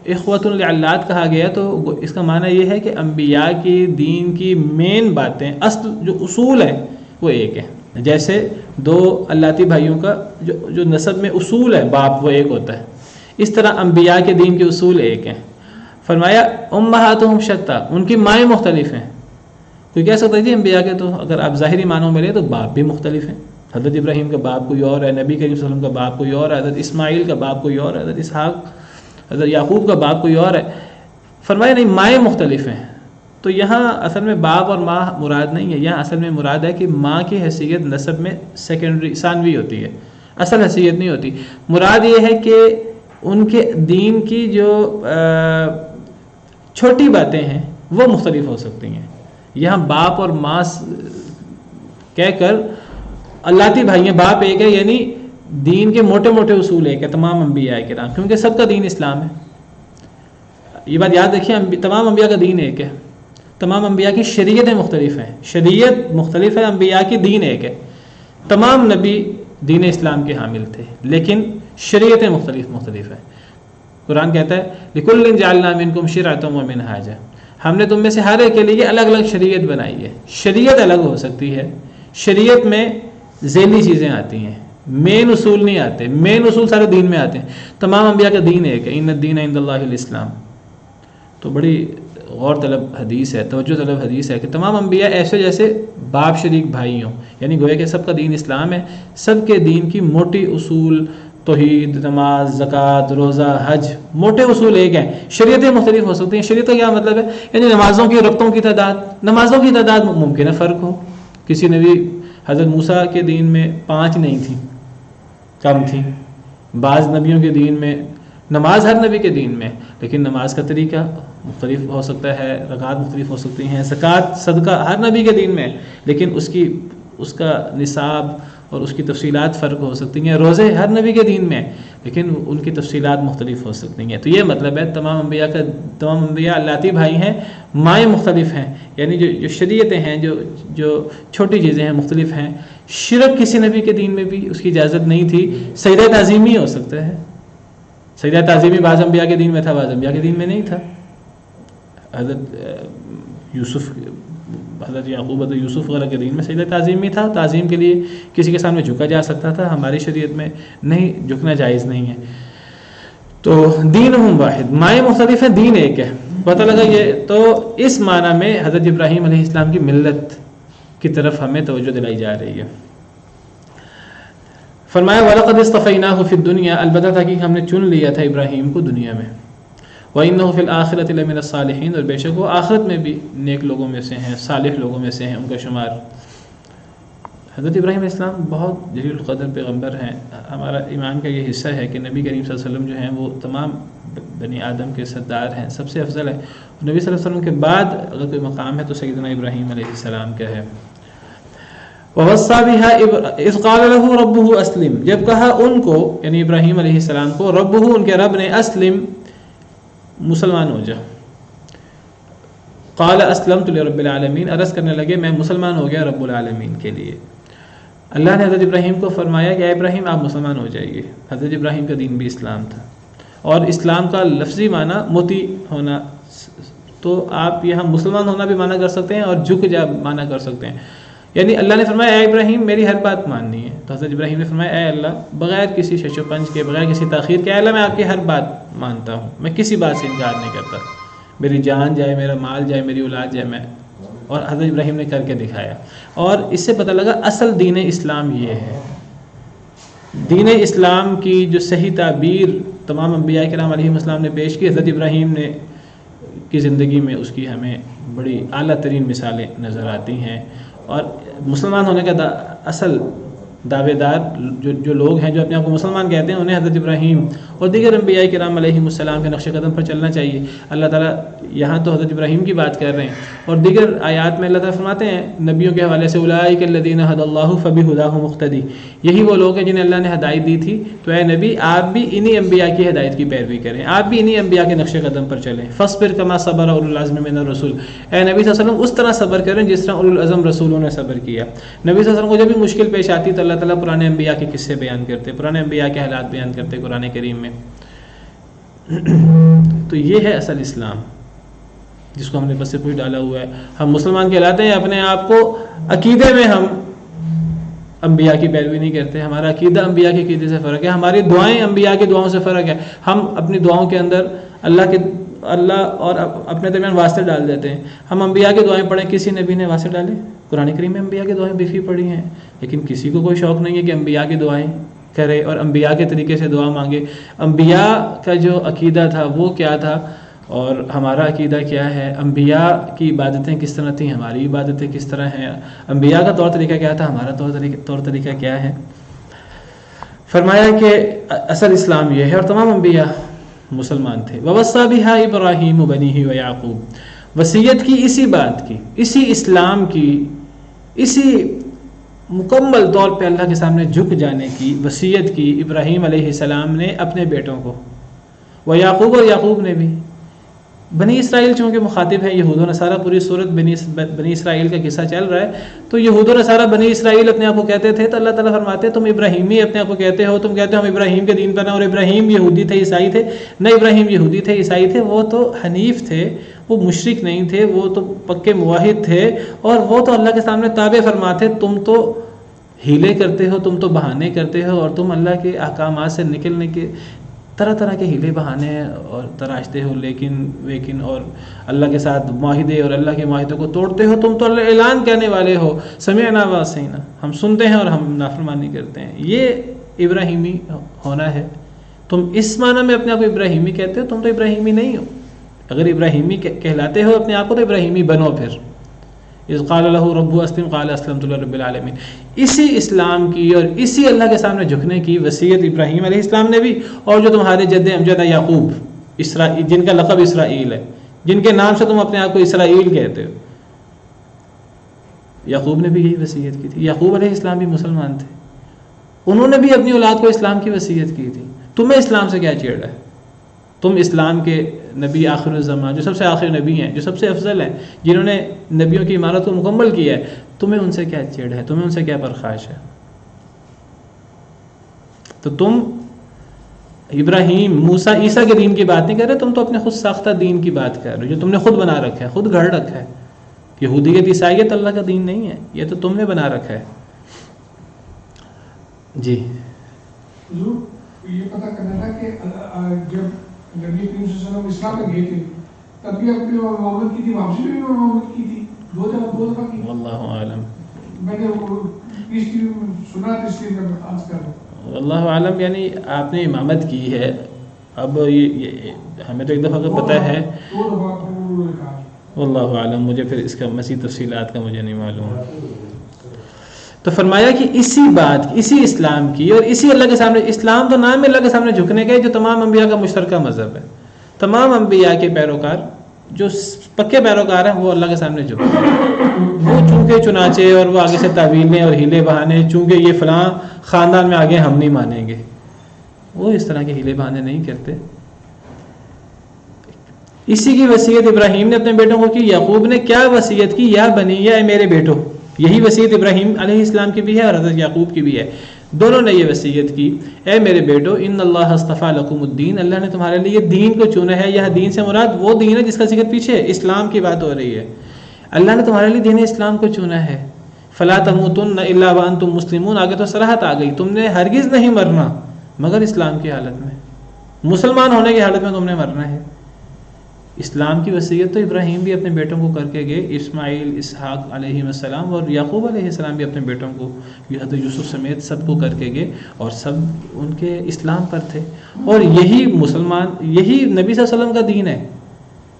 اخوۃ لعلات کہا گیا، تو اس کا معنی یہ ہے کہ انبیاء کی دین کی مین باتیں، اصل جو اصول ہیں وہ ایک ہیں۔ جیسے دو علاتی بھائیوں کا جو نسب میں اصول ہے باپ وہ ایک ہوتا ہے، اس طرح انبیاء کے دین کے اصول ایک ہیں۔ فرمایا امہاتہم شتیٰ، ان کی مائیں مختلف ہیں۔ کوئی کہہ سکتا ہے جی انبیاء کے تو اگر آپ ظاہری معنوں میں لیں تو باپ بھی مختلف ہیں، حضرت ابراہیم کا باپ کوئی اور ہے، نبی کریم صلی اللہ علیہ وسلم کا باپ کوئی اور ہے، حضرت اسماعیل کا باپ کوئی اور ہے، حضرت اسحاق، حضرت یعقوب کا باپ کوئی اور ہے۔ فرمایا نہیں، مائیں مختلف ہیں۔ تو یہاں اصل میں باپ اور ماں مراد نہیں ہے، یہاں اصل میں مراد ہے کہ ماں کی حیثیت نسب میں سیکنڈری ثانوی ہوتی ہے، اصل حیثیت نہیں ہوتی۔ مراد یہ ہے کہ ان کے دین کی جو چھوٹی باتیں ہیں وہ مختلف ہو سکتی ہیں۔ یہاں باپ اور ماں کہہ کر علاتی بھائی ہیں، باپ ایک ہے، یعنی دین کے موٹے موٹے اصول ایک ہے تمام انبیاء کرام، کیونکہ سب کا دین اسلام ہے۔ یہ بات یاد رکھیے، تمام انبیاء کا دین ایک ہے، تمام انبیاء کی شریعتیں مختلف ہیں، شریعت مختلف ہے، انبیاء کی دین ایک ہے۔ تمام نبی دین اسلام کے حامل تھے، لیکن شریعتیں مختلف ہیں۔ قرآن کہتا ہے لِكُلٍّ جَعَلْنَا مِنْكُمْ شِرْعَةً وَمِنْهَاجًا، ہم نے تم میں سے ہر ایک کے لیے الگ الگ شریعت بنائی ہے۔ شریعت الگ ہو سکتی ہے، شریعت میں ذیلی چیزیں آتی ہیں، مین اصول نہیں آتے، مین اصول سارے دین میں آتے ہیں۔ تمام انبیاء کا دین ایک ہے، ان الدین عند اللہ الاسلام۔ تو بڑی غور طلب حدیث ہے، توجہ طلب حدیث ہے کہ تمام انبیاء ایسے جیسے باپ شریک بھائی ہوں، یعنی گویا کہ سب کا دین اسلام ہے، سب کے دین کی موٹی اصول توحید، نماز، زکوٰۃ، روزہ، حج، موٹے اصول ایک ہیں۔ شریعتیں مختلف ہو سکتی ہیں۔ شریعت کا کیا مطلب ہے؟ یعنی نمازوں کی رکعتوں کی تعداد ممکن ہے فرق ہو، کسی نبی حضرت موسیٰ کے دین میں 5 نہیں تھی، کم تھی، بعض نبیوں کے دین میں نماز ہر نبی کے دین میں، لیکن نماز کا طریقہ مختلف ہو سکتا ہے، رکعات مختلف ہو سکتی ہیں، زکوٰۃ صدقہ ہر نبی کے دین میں، لیکن اس کا نصاب اور اس کی تفصیلات فرق ہو سکتی ہیں۔ روزے ہر نبی کے دین میں، لیکن ان کی تفصیلات مختلف ہو سکتی ہیں۔ تو یہ مطلب ہے تمام انبیاء علاتی بھائی ہیں، مائیں مختلف ہیں، یعنی جو شریعتیں ہیں، جو چھوٹی چیزیں ہیں مختلف ہیں۔ شرک کسی نبی کے دین میں بھی اس کی اجازت نہیں تھی۔ سجدہ تعظیمی ہو سکتا ہے، سجدہ تعظیمی بعض انبیاء کے دین میں تھا، بعض انبیاء کے دین میں نہیں تھا۔ حضرت یوسف، حضرت یعقوب، حضرت یوسف وغیرہ کے دین میں سجدہ تعظیمی تھا، تعظیم کے لیے کسی کے سامنے جھکا جا سکتا تھا، ہماری شریعت میں نہیں، جھکنا جائز نہیں ہے. تو دینہم واحد، مائیں مختلف ہیں، دین ایک ہے. پتہ لگا یہ. تو اس معنی میں حضرت ابراہیم علیہ السلام کی ملت کی طرف ہمیں توجہ دلائی جا رہی ہے. فرمایا وَلَقَدِ اصْطَفَيْنَاهُ فِي الدُّنْيَا، البتہ تاکہ ہم نے چن لیا تھا ابراہیم کو دنیا میں. وَإِنَّهُ فِي الْآخِرَةِ لَمِنَ الصَّالِحِينَ، اور بے شک وہ آخرت میں بھی نیک لوگوں میں سے ہیں، صالح لوگوں میں سے ہیں، ان کا شمار. حضرت ابراہیم علیہ السلام بہت جلیل القدر پیغمبر ہیں. ہمارا ایمان کا یہ حصہ ہے کہ نبی کریم صلی اللہ علیہ وسلم جو ہیں وہ تمام بنی آدم کے سردار ہیں، سب سے افضل ہے. نبی صلی اللہ علیہ وسلم کے بعد اگر کوئی مقام ہے تو سیدنا ابراہیم علیہ السلام کا ہے. وَوَصَّى بِهَا إِذْ قَالَ لَهُ رَبُّهُ أَسْلِمْ، جب کہا ان کو یعنی ابراہیم علیہ السلام کو، ربہ ان کے رب نے، اسلم مسلمان ہو جا. قال اسلمت لرب العالمین، عرض کرنے لگے میں مسلمان ہو گیا رب العالمین کے لیے. اللہ نے حضرت ابراہیم کو فرمایا کہ اے ابراہیم آپ مسلمان ہو جائیے. حضرت ابراہیم کا دین بھی اسلام تھا، اور اسلام کا لفظی معنی مطیع ہونا، تو آپ یہاں مسلمان ہونا بھی معنی کر سکتے ہیں اور جھک جا معنی کر سکتے ہیں. یعنی اللہ نے فرمایا اے ابراہیم میری ہر بات ماننی ہے. تو حضرت ابراہیم نے فرمایا اے اللہ، بغیر کسی شش و پنج کے، بغیر کسی تاخیر کے، اے اللہ میں آپ کی ہر بات مانتا ہوں، میں کسی بات سے انکار نہیں کرتا، میری جان جائے، میرا مال جائے، میری اولاد جائے، میں. اور حضرت ابراہیم نے کر کے دکھایا. اور اس سے پتہ لگا اصل دین اسلام یہ ہے. دین اسلام کی جو صحیح تعبیر تمام انبیاء کرام علیہ السلام نے پیش کی، حضرت ابراہیم نے کی زندگی میں اس کی ہمیں بڑی اعلیٰ ترین مثالیں نظر آتی ہیں. اور مسلمان ہونے کا اصل دعوے دار جو لوگ ہیں جو اپنے آپ کو مسلمان کہتے ہیں، انہیں حضرت ابراہیم اور دیگر انبیاء کرام علیہ السلام کے نقش قدم پر چلنا چاہیے. اللہ تعالیٰ یہاں تو حضرت ابراہیم کی بات کر رہے ہیں، اور دیگر آیات میں اللہ تعالیٰ فرماتے ہیں نبیوں کے حوالے سے، اولئک الذین ھدی اللہ فبہداہ مقتدی، یہی وہ لوگ ہیں جنہیں اللہ نے ہدایت دی تھی، تو اے نبی آپ بھی انہی انبیاء کی ہدایت کی پیروی کریں، آپ بھی انہی انبیاء کے نقش قدم پر چلیں. فاصبر کما صبر اولو العزم من الرسل، اے نبی صلی اللہ علیہ وسلم اس طرح صبر کریں جس طرح اولو العزم رسولوں نے صبر کیا. نبی صلی اللہ علیہ وسلم کو جب بھی مشکل پیش آتی تو اللہ تعالیٰ پرانے انبیاء کے قصے بیان کرتے، پرانے انبیاء کے حالات بیان کرتے قرآن کریم میں. تو یہ ہے اصل اسلام جس کو ہم نے بس سے پوچھ ڈالا ہوا ہے. ہم مسلمان کہلاتے ہیں، اپنے آپ کو عقیدے میں ہم انبیاء کی پیروی نہیں کرتے، ہمارا عقیدہ انبیاء کے عقیدے سے فرق ہے، ہماری دعائیں انبیاء کی دعاؤں سے فرق ہے. ہم اپنی دعاؤں کے اندر اللہ اور اپنے درمیان واسطے ڈال دیتے ہیں. ہم انبیاء کی دعائیں پڑھیں، کسی نبی نے واسطے ڈالے؟ قرآن کریم میں انبیاء کی دعائیں بفی پڑھی ہیں، لیکن کسی کو کوئی شوق نہیں ہے کہ انبیاء کی دعائیں کرے اور انبیاء کے طریقے سے دعا مانگے. انبیاء کا جو عقیدہ تھا وہ کیا تھا اور ہمارا عقیدہ کیا ہے؟ انبیاء کی عبادتیں کس طرح تھیں، ہماری عبادتیں کس طرح ہیں؟ انبیاء کا طور طریقہ کیا تھا، ہمارا طور طریقہ کیا ہے؟ فرمایا کہ اصل اسلام یہ ہے، اور تمام انبیاء مسلمان تھے. وَوَصَّى بِهَا إِبْرَاهِيمُ بَنِيهِ وَيَعْقُوبُ، وصیت کی اسی بات کی، اسی اسلام کی، اسی مکمل طور پہ اللہ کے سامنے جھک جانے کی وصیت کی ابراہیم علیہ السلام نے اپنے بیٹوں کو، ویعقوب اور یعقوب نے بھی. بنی اسرائیل چونکہ مخاطب ہے یہود و نصارہ، پوری صورت بنی اسرائیل کا قصہ چل رہا ہے، تو یہود و نصارہ بنی اسرائیل اپنے آپ کو کہتے تھے، تو اللہ تعالیٰ فرماتے ہیں تم ابراہیمی اپنے آپ کو کہتے ہو، تم کہتے ہو ہم ابراہیم کے دین پر ہیں، اور ابراہیم یہودی تھے عیسائی تھے. نہ ابراہیم یہودی تھے عیسائی تھے، وہ تو حنیف تھے، وہ مشرک نہیں تھے، وہ تو پکے موحد تھے، اور وہ تو اللہ کے سامنے تابع فرماتے. تم تو ہیلے کرتے ہو، تم تو بہانے کرتے ہو، اور تم اللہ کے احکامات سے نکلنے کے طرح طرح کے ہیلے بہانے اور تراشتے ہو، لیکن اور اللہ کے ساتھ معاہدے اور اللہ کے معاہدوں کو توڑتے ہو. تم تو اللہ اعلان کہنے والے ہو، سمعنا وعصینا، ہم سنتے ہیں اور ہم نافرمانی کرتے ہیں. یہ ابراہیمی ہونا ہے. تم اس معنی میں اپنے آپ کو ابراہیمی کہتے ہو، تم تو ابراہیمی نہیں ہو. اگر ابراہیمی کہلاتے ہو اپنے آپ کو تو ابراہیمی بنو. پھر اذ قال له ربه اسلم قال اسلمت لرب العالمین، اسی اسلام کی اور اسی اللہ کے سامنے جھکنے کی وصیت ابراہیم علیہ السلام نے بھی، اور جو تمہارے جد امجد یعقوب جن کا لقب اسرائیل ہے، جن کے نام سے تم اپنے آپ کو اسرائیل کہتے ہو، یعقوب نے بھی یہی وصیت کی تھی. یعقوب علیہ السلام بھی مسلمان تھے، انہوں نے بھی اپنی اولاد کو اسلام کی وصیت کی تھی. تمہیں اسلام سے کیا چیڑ ہے؟ تم اسلام کے نبی آخر الزمان، جو سب سے آخر نبی ہیں، جو سب سے افضل ہیں، جنہوں نے نبیوں کی عمارت کو مکمل کیا ہے، تمہیں ان سے کیا چیڑ ہے؟ تمہیں ان سے کیا پرخاش ہے؟ تو تم ابراہیم موسیٰ عیسیٰ کے دین کی بات نہیں کر رہے، تم تو اپنے خود ساختہ دین کی بات کر رہے ہو جو تم نے خود بنا رکھا ہے، خود گھڑ رکھا ہے. یہودیت عیسائیت اللہ کا دین نہیں ہے، یہ تو تم نے بنا رکھا ہے. جی یہ پتہ کرنا تھا کہ جب نبی کریم صلی اللہ علیہ وسلم اسلام میں گئے تھے تب بھی اپنی محمد کی تھی، واپسی بھی محمد کی تھی، دو دفعہ کی. واللہ عالم، میں نے اس کی سنا تھا اس لیے میں عرض کر رہا ہوں. واللہ عالم، یعنی آپ نے امامت کی ہے. اب یہ ہمیں تو ایک دفعہ کا پتہ ہے، دو دفعہ کہا. واللہ عالم، مجھے پھر اس کا مزید تفصیلات کا مجھے نہیں معلوم. تو فرمایا کہ اسی بات، اسی اسلام کی اور اسی اللہ کے سامنے، اسلام تو نام ہے اللہ کے سامنے جھکنے کا جو تمام انبیاء کا مشترکہ مذہب ہے. تمام انبیاء کے پیروکار جو پکے پیروکار ہیں وہ اللہ کے سامنے جھکتے ہیں. وہ چونکہ چنانچہ اور وہ آگے سے تعویلیں اور ہیلے بہانے، چونکہ یہ فلاں خاندان میں آگے ہم نہیں مانیں گے، وہ اس طرح کے ہیلے بہانے نہیں کرتے. اسی کی وصیت ابراہیم نے اپنے بیٹوں کو کی. یعقوب نے کیا وصیت کی؟ یا بنی، اے میرے بیٹو. یہی وصیت ابراہیم علیہ السلام کی بھی ہے اور حضرت یعقوب کی بھی ہے. دونوں نے یہ وصیت کی، اے میرے بیٹو، ان اللہ اصطفیٰ لکم الدین، اللہ نے تمہارے لیے دین کو چنا ہے. یہ دین سے مراد وہ دین ہے جس کا ذکر پیچھے اسلام کی بات ہو رہی ہے. اللہ نے تمہارے لیے دین اسلام کو چنا ہے. فلا تموتن الا وانتم مسلمون، آگے تو صراحت آ گئی، تم نے ہرگز نہیں مرنا مگر اسلام کی حالت میں، مسلمان ہونے کی حالت میں تم نے مرنا ہے. اسلام کی وصیت تو ابراہیم بھی اپنے بیٹوں کو کر کے گئے، اسماعیل، اسحاق علیہ السلام اور یعقوب علیہ السلام بھی اپنے بیٹوں کو، حضرت یوسف سمیت سب کو کر کے گئے، اور سب ان کے اسلام پر تھے. اور یہی مسلمان، یہی نبی صلی اللہ علیہ وسلم کا دین ہے.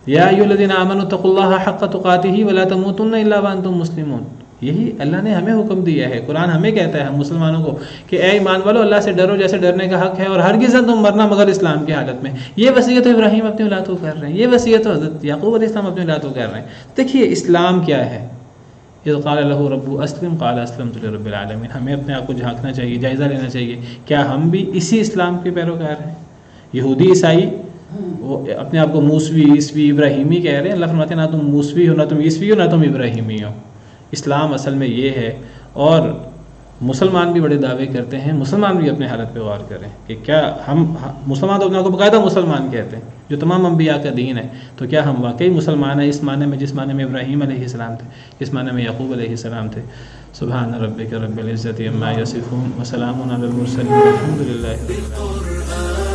یا ایھا الذین آمنوا اتقوا اللہ حق تقاتہ ولا تموتن الا وانتم مسلمون. یہی اللہ نے ہمیں حکم دیا ہے. قرآن ہمیں کہتا ہے، ہم مسلمانوں کو، کہ اے ایمان والو اللہ سے ڈرو جیسے ڈرنے کا حق ہے، اور ہرگز نہ تم مرنا مگر اسلام کی حالت میں. یہ وصیت تو ابراہیم اپنی اولاد کو کر رہے ہیں، یہ وصیت تو حضرت یعقوب علیہ السلام اپنی اولاد کو کر رہے ہیں. دیکھیے اسلام کیا ہے. اذ قال له ربه اسلم قال اسلمت لرب العالمین. ہمیں اپنے آپ کو جھانکنا چاہیے، جائزہ لینا چاہیے، کیا ہم بھی اسی اسلام کے پیروکار ہیں؟ یہودی عیسائی وہ اپنے آپ کو موسوی، عیسوی، ابراہیمی کہہ رہے ہیں. اللہ فرماتے ہیں نہ تم موسوی ہو، نہ تم عیسوی ہو، نہ تم ابراہیمی ہو. اسلام اصل میں یہ ہے. اور مسلمان بھی بڑے دعوے کرتے ہیں. مسلمان بھی اپنے حالت پہ غور کریں کہ کیا ہم مسلمان تو اپنے آپ کو باقاعدہ مسلمان کہتے ہیں جو تمام انبیاء کا دین ہے، تو کیا ہم واقعی مسلمان ہیں اس معنی میں جس معنی میں ابراہیم علیہ السلام تھے، اس معنی میں یعقوب علیہ السلام تھے؟ سبحان ربک رب العزت عما یصفون وسلام علی المرسلین والحمد للہ رب العالمین.